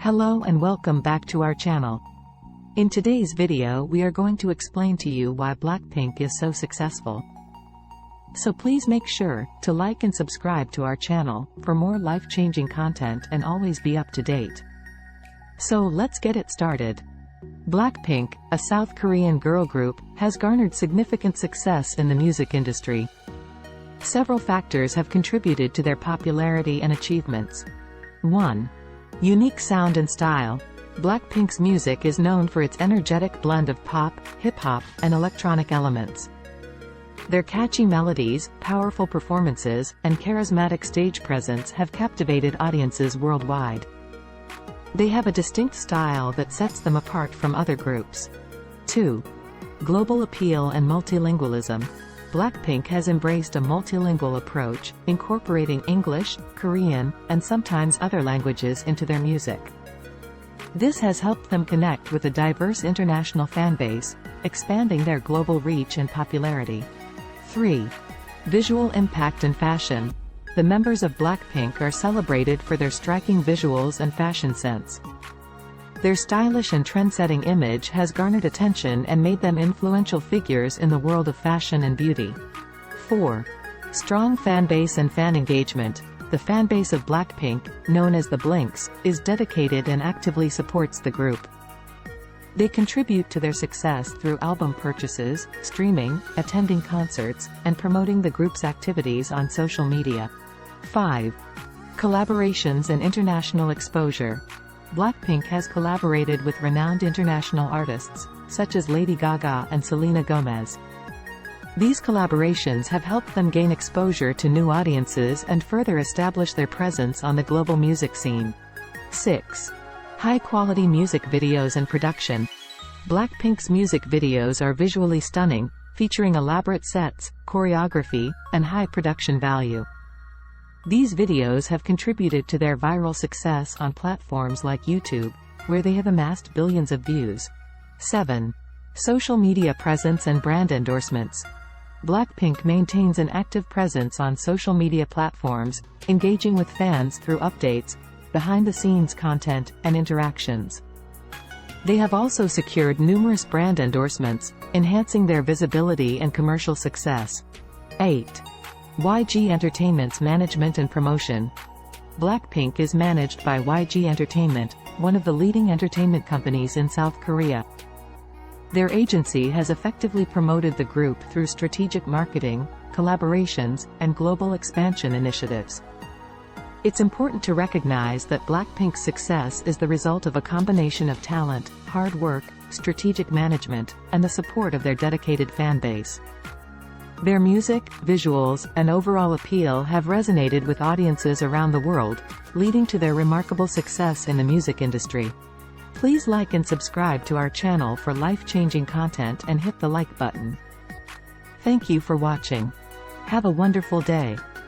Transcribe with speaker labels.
Speaker 1: Hello and welcome back to our channel. In today's video we are going to explain to you why BLACKPINK is so successful. So please make sure to like and subscribe to our channel for more life-changing content and always be up to date. So let's get it started. BLACKPINK, a South Korean girl group, has garnered significant success in the music industry. Several factors have contributed to their popularity and achievements. 1. Unique sound and style. BLACKPINK's music is known for its energetic blend of pop, hip-hop, and electronic elements. Their catchy melodies, powerful performances, and charismatic stage presence have captivated audiences worldwide. They have a distinct style that sets them apart from other groups. 2. Global appeal and multilingualism. BLACKPINK has embraced a multilingual approach, incorporating English, Korean, and sometimes other languages into their music. This has helped them connect with a diverse international fanbase, expanding their global reach and popularity. 3. Visual impact and fashion. The members of BLACKPINK are celebrated for their striking visuals and fashion sense. Their stylish and trend-setting image has garnered attention and made them influential figures in the world of fashion and beauty. 4. Strong fanbase and fan engagement. The fanbase of BLACKPINK, known as the Blinks, is dedicated and actively supports the group. They contribute to their success through album purchases, streaming, attending concerts, and promoting the group's activities on social media. 5. Collaborations and international exposure. BLACKPINK has collaborated with renowned international artists, such as Lady Gaga and Selena Gomez. These collaborations have helped them gain exposure to new audiences and further establish their presence on the global music scene. 6. High-quality music videos and production. BLACKPINK's music videos are visually stunning, featuring elaborate sets, choreography, and high production value. These videos have contributed to their viral success on platforms like YouTube, where they have amassed billions of views. 7. Social media presence and brand endorsements. BLACKPINK maintains an active presence on social media platforms, engaging with fans through updates, behind-the-scenes content, and interactions. They have also secured numerous brand endorsements, enhancing their visibility and commercial success. 8. YG Entertainment's management and promotion. BLACKPINK is managed by YG Entertainment, one of the leading entertainment companies in South Korea. Their agency has effectively promoted the group through strategic marketing, collaborations, and global expansion initiatives. It's important to recognize that BLACKPINK's success is the result of a combination of talent, hard work, strategic management, and the support of their dedicated fanbase. Their music, visuals, and overall appeal have resonated with audiences around the world, leading to their remarkable success in the music industry. Please like and subscribe to our channel for life-changing content and hit the like button. Thank you for watching. Have a wonderful day.